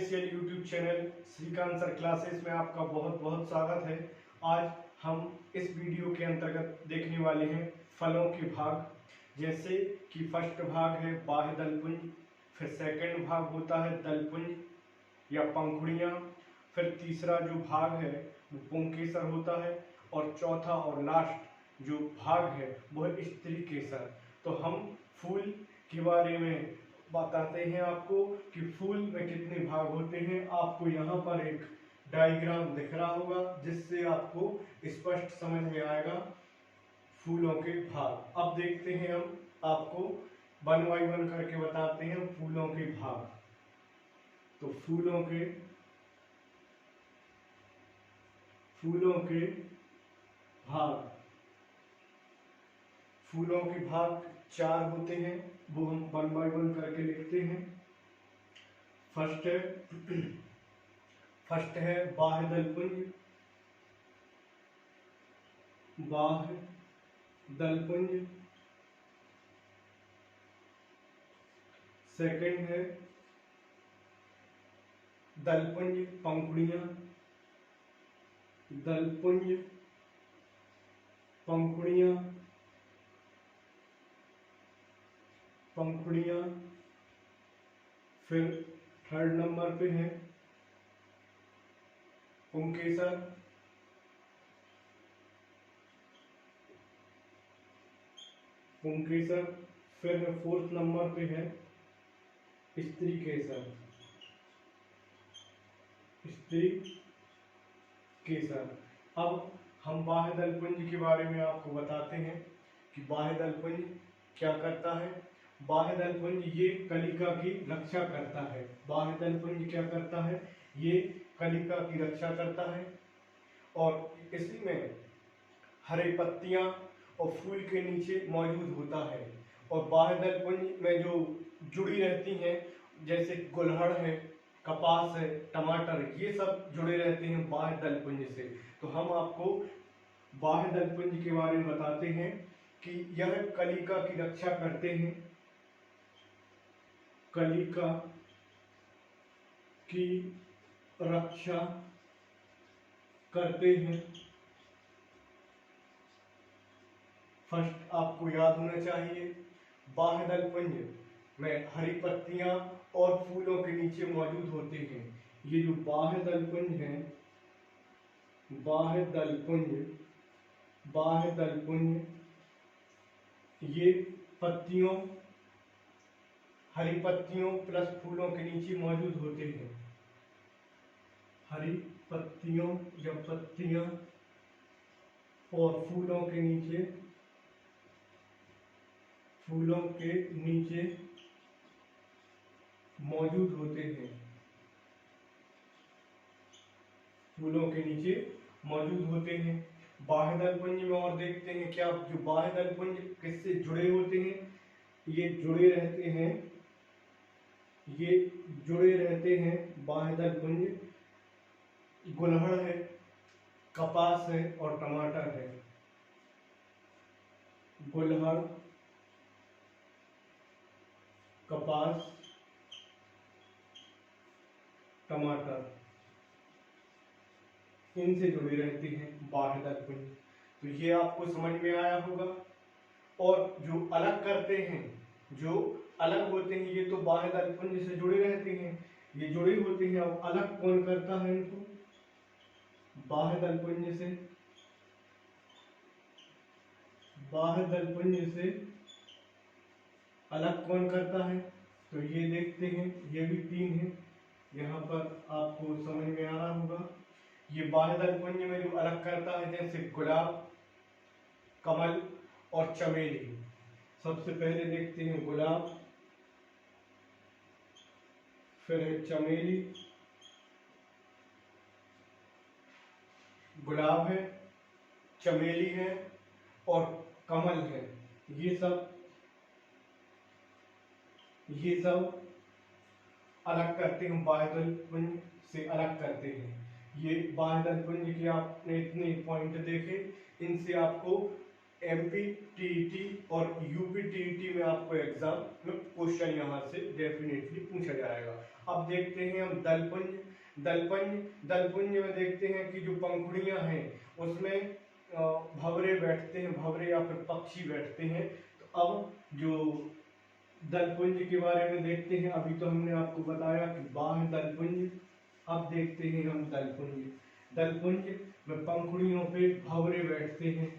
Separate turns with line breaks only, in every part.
Official YouTube channel Shrikant sir classes में आपका बहुत बहुत स्वागत है। आज हम इस वीडियो के अंतर्गत देखने वाले हैं फलों के भाग। जैसे कि फर्स्ट भाग है बाह्य दलपुंज, फिर सेकंड भाग होता है दलपुंज या पंखुड़ियाँ, फिर तीसरा जो भाग है वो पुंकेसर होता है, और चौथा और लास्ट जो भाग है वो है स्त्री केसर। तो हम फूल के बारे में बताते हैं आपको कि फूल में कितने भाग होते हैं। आपको यहाँ पर एक डायग्राम दिख रहा होगा जिससे आपको स्पष्ट समझ में आएगा फूलों के भाग। अब देखते हैं हम आपको वन बाई वन करके बताते हैं फूलों के भाग। तो फूलों के भाग, फूलों के भाग 4 होते हैं, वो हम वन बाई वन करके लिखते हैं। फर्स्ट है बाह्य दलपुंज, सेकंड है दलपुंज पंखुड़ियाँ, फिर थर्ड नंबर पे है पुंकेसर, फिर फोर्थ नंबर पे है स्त्री केसर। अब हम बाह्य दलपुंज के बारे में आपको बताते हैं कि बाह्य दलपुंज क्या करता है। बाह्य दलपुंज ये कलिका की रक्षा करता है। बाह्य दलपुंज क्या करता है, ये कलिका की रक्षा करता है और इसी में हरे पत्तियां और फूल के नीचे मौजूद होता है। और बाह्य दलपुंज में जो जुड़ी रहती हैं जैसे गुलहड़ है, कपास है, टमाटर, ये सब जुड़े रहते हैं बाह्य दलपुंज से। तो हम आपको बाह्य दलपुंज के बारे में बताते हैं कि यह कलिका की रक्षा करते हैं, कलिका की रक्षा करते हैं। फर्स्ट आपको याद होना चाहिए, बाह्य दलपुंज में हरी पत्तियां और फूलों के नीचे मौजूद होते हैं। ये जो बाह्य दलपुंज है, बाह्य दलपुंज ये पत्तियों, हरी पत्तियों प्लस फूलों के नीचे मौजूद होते हैं। हरी पत्तियों या पत्तियां और फूलों के नीचे मौजूद होते हैं। बाह्य दलपुंज में और देखते हैं क्या जो बाह्य दलपुंज किससे जुड़े होते हैं। ये जुड़े रहते हैं बाह्य दलपुंज गुलहड़ है, कपास है और टमाटर है। गुलहड़, कपास, टमाटर, इनसे जुड़ी रहती हैं बाह्य दलपुंज। तो ये आपको समझ में आया होगा। और जो अलग करते हैं, जो अलग होते हैं, ये तो बाह्य दलपुंज से जुड़े रहते हैं, ये जुड़े होते हैं। अब अलग कौन करता है इनको, बाह्य दलपुंज से अलग कौन करता है। तो ये देखते हैं, ये भी 3 है, यहाँ पर आपको समझ में आ रहा होगा। ये बाह्य दलपुंज में जो अलग करता है जैसे गुलाब, कमल और चमेली। सबसे पहले देखते हैं गुलाब, फिर है चमेली, गुलाब है, चमेली है और कमल है। ये सब अलग करते हैं, बाह्य दलपुंज से अलग करते हैं। ये बाह्य दलपुंज के आपने इतने पॉइंट देखे, इनसे आपको MP TET और UP TET में आपको एग्जाम में क्वेश्चन यहाँ से डेफिनेटली पूछा जाएगा। अब देखते हैं हम दलपुंज। दलपुंज में देखते हैं कि जो पंखुड़ियां हैं उसमें भंवरे बैठते हैं, भंवरे या फिर पक्षी बैठते हैं। तो अब जो दलपुंज के बारे में देखते हैं। अभी तो हमने आपको बताया कि बाह्य दलपुंज। अब देखते हैं हम दलपुंज में पंखुड़ियों पे भंवरे बैठते हैं।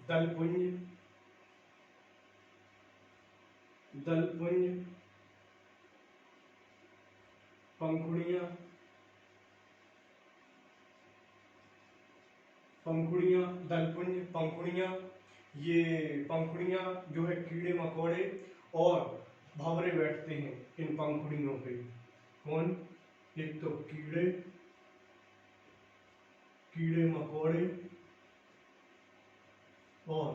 दलपुंज पंखुड़ियां, ये पंखुड़ियां जो है कीड़े मकोड़े और भंवरे बैठते हैं इन पंखुड़ियों पे। कौन? एक तो कीड़े मकोड़े और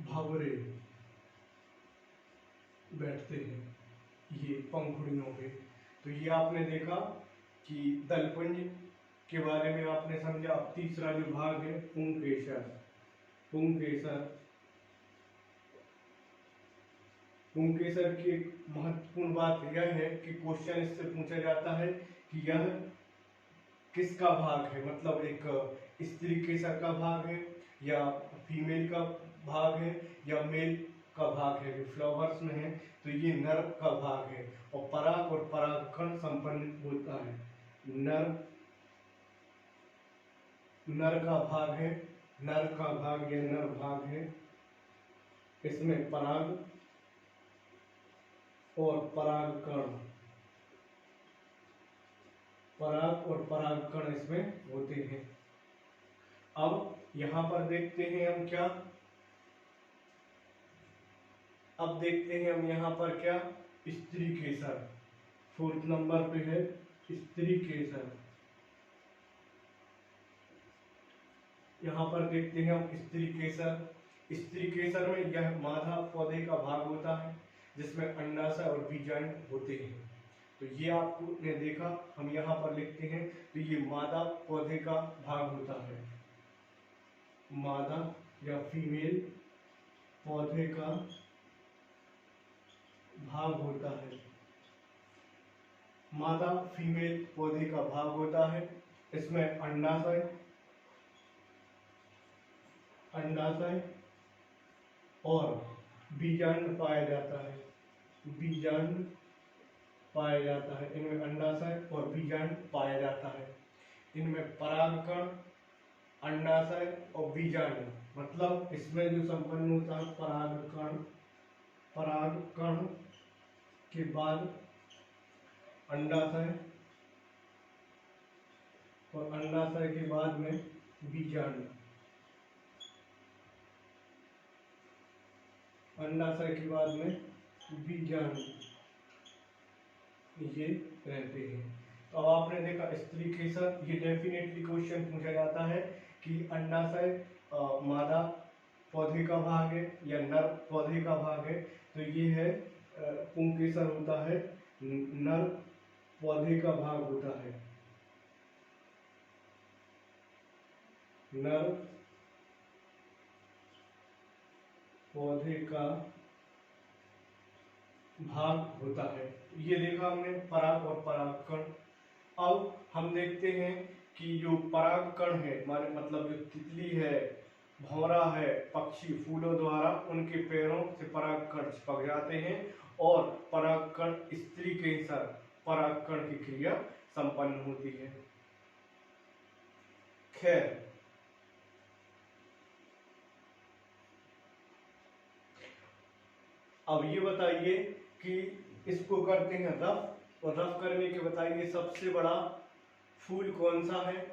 भंवरे बैठते हैं ये पंखुड़ियों पे। तो ये आपने देखा कि दलपुंज के बारे में आपने समझा। अब तीसरा जो भाग है पुंकेसर की एक महत्वपूर्ण बात यह है कि क्वेश्चन इससे पूछा जाता है कि यह किसका भाग है, मतलब एक स्त्री केसर का भाग है या फीमेल का भाग है या मेल का भाग है। जो फ्लावर्स में है तो ये नर का भाग है और परागकण संपन्न होता है। नर का भाग है, नर भाग है। इसमें पराग और परागकण इसमें होते हैं। अब यहां पर देखते हैं हम क्या, अब देखते हैं हम यहाँ पर क्या, स्त्री केसर। 4th नंबर पे है स्त्री केसर। यहाँ पर देखते हैं हम स्त्री केसर में यह मादा पौधे का भाग होता है जिसमें अंडाशय और बीजांड होते हैं। तो ये आपने देखा, हम यहाँ पर लिखते हैं तो ये मादा पौधे का भाग होता है, मादा या फीमेल पौधे का भाग होता है, मादा फीमेल पौधे का भाग होता है। इसमें अंडाशय और बीजांड पाया जाता है, इनमें अंडाशय और बीजांड पाया जाता है। इनमें परागकण, अंडाशय और बीजांड, मतलब इसमें जो संपन्न होता है परागकण के बाद अंडाशय और अंडाशय के बाद में बीजांड, अंडाशय के बाद में बीजांड ये रहते हैं। तो अब आपने देखा स्त्री केसर, ये डेफिनेटली क्वेश्चन पूछा जाता है कि अंडाशय मादा पौधे का भाग है या नर पौधे का भाग है। तो ये है पुंकेसर होता है, नर पौधे का भाग होता है, नर पौधे का भाग होता है। ये देखा हमने पराग और परागकण। अब हम देखते हैं कि जो परागकण है, माने मतलब जो तितली है, भंवरा है, पक्षी फूलों द्वारा उनके पैरों से परागकण चिपक जाते हैं और परागकण स्त्री केसर परागकण की क्रिया संपन्न होती है। खैर, अब ये बताइए कि इसको करते हैं रफ, और रफ करने के बताइए सबसे बड़ा फूल कौन सा है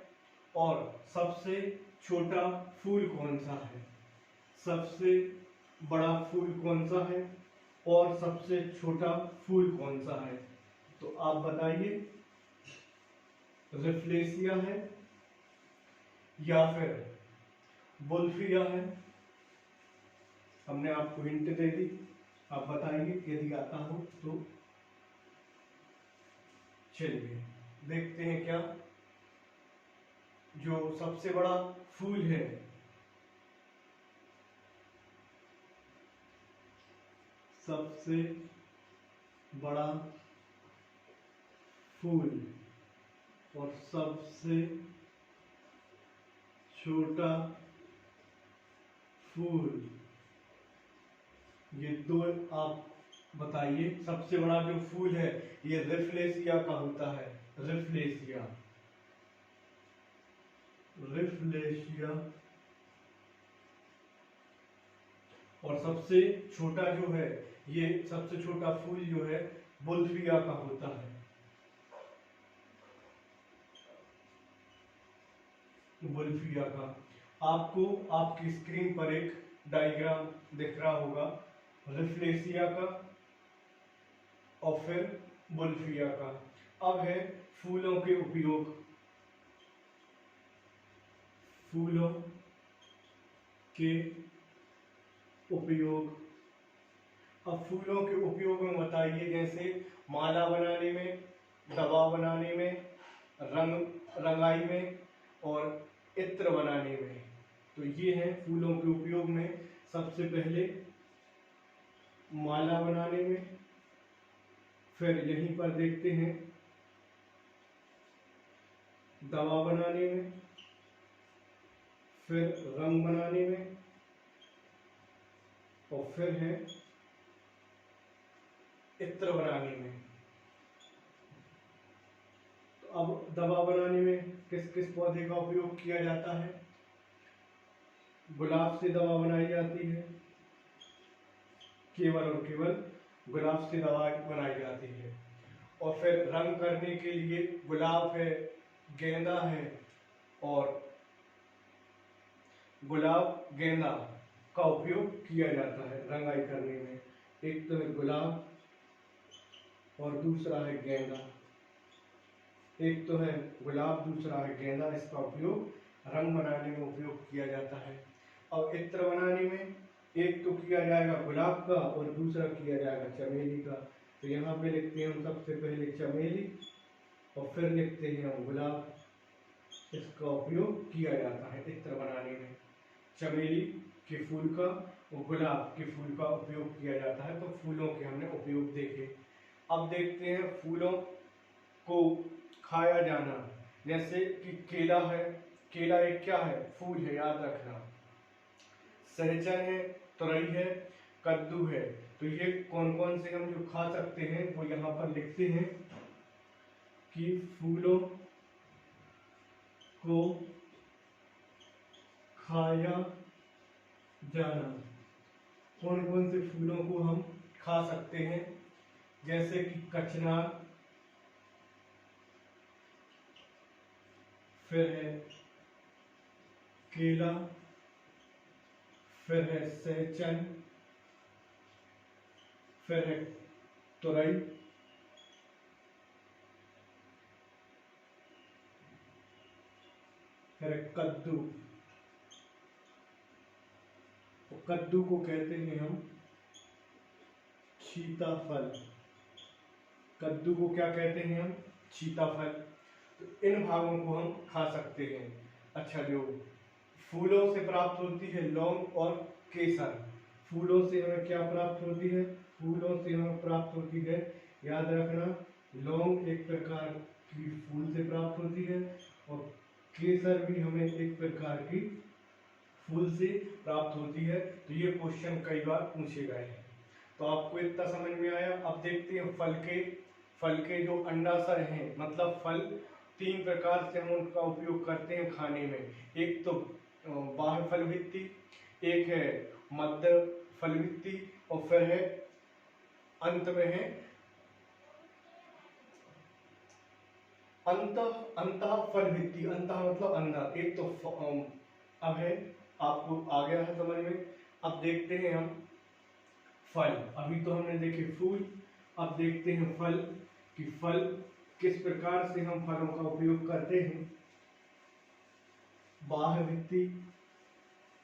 और सबसे छोटा फूल कौन सा है, सबसे बड़ा फूल कौन सा है और सबसे छोटा फूल कौन सा है। तो आप बताइए, रिफ्लेसिया है या फिर बुल्फिया है। हमने आपको हिंट दे दी, आप बताइए यदि आता हो तो। चलिए देखते हैं क्या, जो सबसे बड़ा फूल है
सबसे बड़ा फूल और सबसे छोटा फूल, ये दो आप बताइए। सबसे बड़ा जो फूल है ये रिफ्लेशिया का होता है, रिफ्लेशिया, रिफ्लेशिया। और सबसे छोटा जो है, ये सबसे छोटा फूल जो है बुल्फिया का होता है, बुल्फिया का। आपको आपकी स्क्रीन पर एक डायग्राम दिख रहा होगा रिफ्लेशिया का और फिर बुल्फिया का। अब है फूलों के उपयोग, फूलों के उपयोग। अब फूलों के उपयोग में बताइए, जैसे माला बनाने में, दवा बनाने में, रंगाई में और इत्र बनाने में। तो ये है फूलों के उपयोग में। सबसे पहले माला बनाने में, फिर यहीं पर देखते हैं दवा बनाने में, फिर रंग बनाने में और फिर है इत्र बनाने में। तो अब दवा बनाने में किस किस पौधे का उपयोग किया जाता है? गुलाब से दवा बनाई जाती है, केवल और केवल गुलाब से दवा बनाई जाती है। और फिर रंग करने के लिए गुलाब है, गेंदा है और गुलाब गेंदा का उपयोग किया जाता है रंगाई करने में। एक तो है गुलाब और दूसरा है गेंदा, एक तो है गुलाब, दूसरा है गेंदा। इसका उपयोग रंग बनाने में उपयोग किया जाता है। और इत्र बनाने में एक तो किया जाएगा गुलाब का और दूसरा किया जाएगा चमेली का। तो यहाँ पे लिखते हैं हम सबसे पहले चमेली और फिर लिखते हैं हम गुलाब। इसका उपयोग किया जाता है इत्र बनाने में। चमेली के फूल का और गुलाब के फूल का उपयोग किया जाता है। तो फूलों के हमने उपयोग देखे। अब देखते हैं फूलों को खाया जाना। जैसे कि केला है, केला एक क्या है? फूल है, याद रखना। सहजन है, तुरई है, कद्दू है। तो ये कौन कौन से हम जो खा सकते हैं वो यहाँ पर लिखते हैं कि फूलों को खाया जाना। कौन कौन से फूलों को हम खा सकते हैं? जैसे कि कचनार, फिर है केला, फिर है सहजन, फिर है तुरई, फिर है कद्दू। कद्दू को कहते हैं हम सीताफल। कद्दू को क्या कहते हैं हम? सीताफल। तो इन भागों को हम खा सकते हैं। अच्छा, जो फूलों से प्राप्त होती है लौंग और केसर। फूलों से हमें क्या प्राप्त होती है? फूलों से हमें प्राप्त होती है, याद रखना, लौंग एक प्रकार की फूल से प्राप्त होती है और केसर भी हमें एक प्रकार की फूल से प्राप्त होती है। तो ये क्वेश्चन कई बार पूछे गए हैं। तो आपको इतना समझ में आया। अब देखते हैं फल के जो अंडाशय हैं, मतलब फल तीन प्रकार से हम उनका उपयोग करते हैं खाने में। एक तो बाह्य फल भित्ति, एक है मध्य फल भित्ति और फिर है अंत में है अंतः फल भित्ति। अंतः मतलब अंदर। एक तो अब है, आपको आ गया है समझ में। अब देखते हैं हम फल। अभी तो हमने देखे फूल, अब देखते हैं फल कि फल किस प्रकार से हम फलों का उपयोग करते हैं। बाह्य भित्ति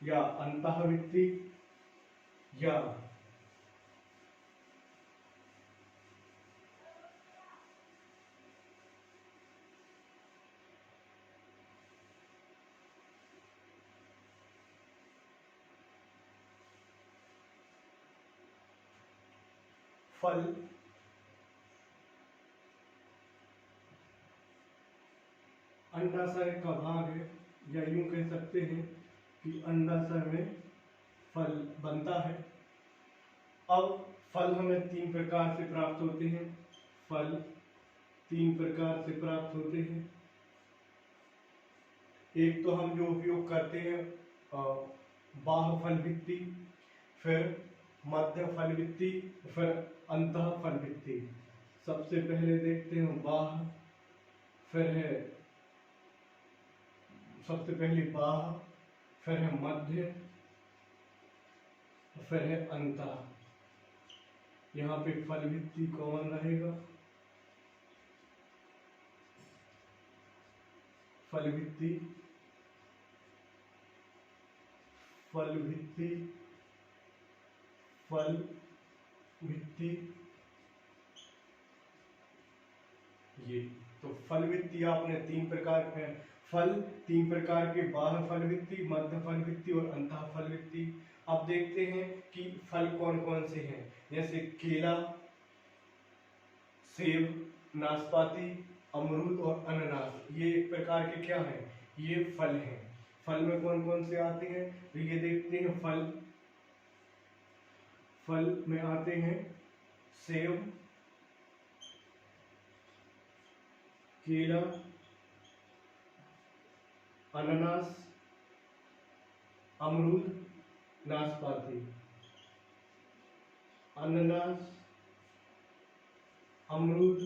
या अंतः भित्ति या
फल अंडाशय का भाग है, या यूं कह सकते हैं कि अंडाशय में फल बनता है। अब फल हमें 3 प्रकार से प्राप्त होते हैं। फल 3 प्रकार से प्राप्त होते हैं। एक तो हम जो उपयोग करते हैं बाह्य फल वित्ती, फिर मध्य फल वित्ती, फिर अंतः फल वित्ती। सबसे पहले देखते हैं बाह्य, फिर है सबसे पहले बाह्य, फिर है मध्य, फिर है अंतः। यहाँ पे फल वित्ती कॉमन रहेगा। फल भित्ति, फल भित्ति, फल भित्ति, ये तो फल भित्ति आपने 3 प्रकार के फल 3 प्रकार के बाह्य फल भित्ति, मध्य फल भित्ति और अंतः फल भित्ति। अब देखते हैं कि फल कौन कौन से हैं, जैसे केला, सेब, नाशपाती, अमरूद और अनानास। ये एक प्रकार के क्या हैं, ये फल हैं। फल में कौन कौन से आते हैं, तो ये देखते हैं। फल में आते हैं सेब, केला, अनानास, अमरूद, नाशपाती। अनानास, अमरूद,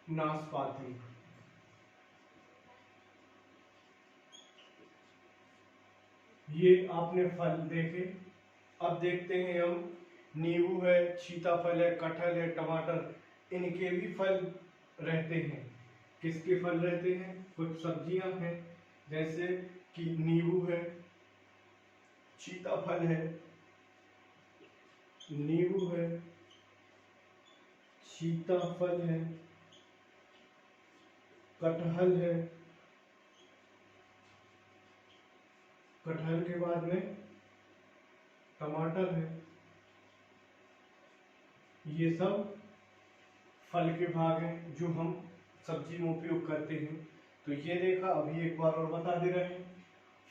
नाशपाती। ये आपने फल देखे। अब देखते हैं हम, नींबू है, सीताफल है, कटहल है, टमाटर, इनके भी फल रहते हैं। किसके फल रहते हैं, कुछ सब्जियां हैं, जैसे कि नींबू है, सीताफल है, नींबू है, सीताफल है, कटहल है, कटहल के बाद में टमाटर है। ये सब फल के भाग हैं जो हम सब्जी में उपयोग करते हैं। तो ये देखा, अभी एक बार और बता दे रहे हैं।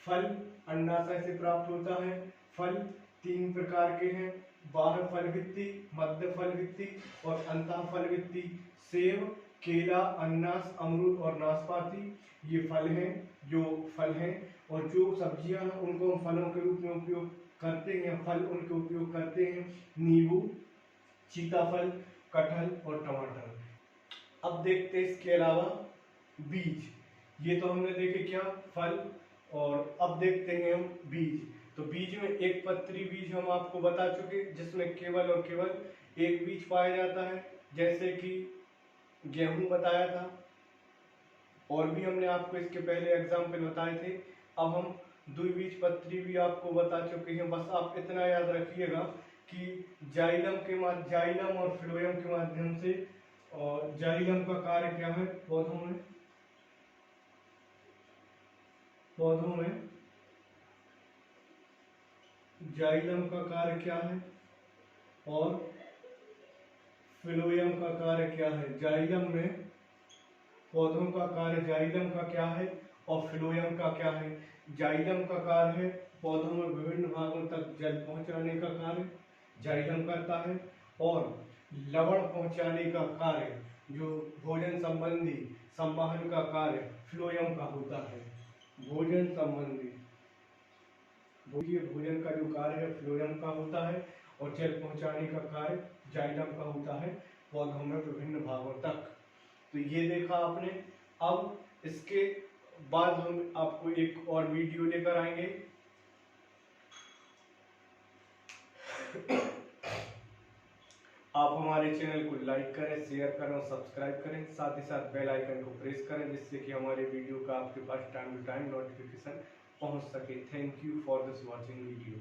फल अंडाशय से प्राप्त होता है। फल 3 प्रकार के हैं, बाह्य फल वित्ती, मध्य फल वित्ती और अंतः फल वित्ती। सेब, केला, अनानास, अमरूद और नाशपाती ये फल हैं, जो फल हैं। और जो सब्जियां हैं उनको हम फलों के रूप में उपयोग करते हैं, फल उनके उपयोग करते हैं, नींबू, सीताफल, कटहल और टमाटर। अब देखते हैं इसके अलावा बीज। ये तो हमने देखे क्या, फल। और अब देखते हैं हम बीज। तो बीज में एक पत्री बीज हम आपको बता चुके, जिसमें केवल और केवल एक बीज पाया जाता है, जैसे कि गेहूं बताया था। और भी हमने आपको इसके पहले एग्जाम्पल बताए थे। अब हम द्विबीजपत्री भी आपको बता चुके हैं। बस आप इतना याद रखिएगा कि जाइलम और फ्लोएम के माध्यम से, और जाइलम का कार्य क्या है, पौधों में जाइलम का कार्य क्या है, और फ्लोएम का कार्य क्या है। जाइलम में पौधों का कार्य, जाइलम का क्या है और फ्लोएम का क्या है। जाइलम का कार्य है पौधों में विभिन्न भागों तक जल पहुंचाने का कार्य जाइलम करता है, और लवण पहुंचाने का कार्य, जो भोजन संबंधी संवहन का कार्य फ्लोएम का होता है। भोजन संबंधी भोजन का जो कार्य है फ्लोएम का होता है, और जल पहुंचाने का कार्य जाइलम का होता है पौधों में विभिन्न भागों तक। तो ये देखा आपने। अब इसके बाद हम आपको एक और वीडियो लेकर आएंगे। आप हमारे चैनल को लाइक करें, शेयर करें और सब्सक्राइब करें। साथ ही साथ बेल आइकन को प्रेस करें, जिससे कि हमारे वीडियो का आपके पास टाइम टू टाइम नोटिफिकेशन पहुंच सके। Thank you for this watching video.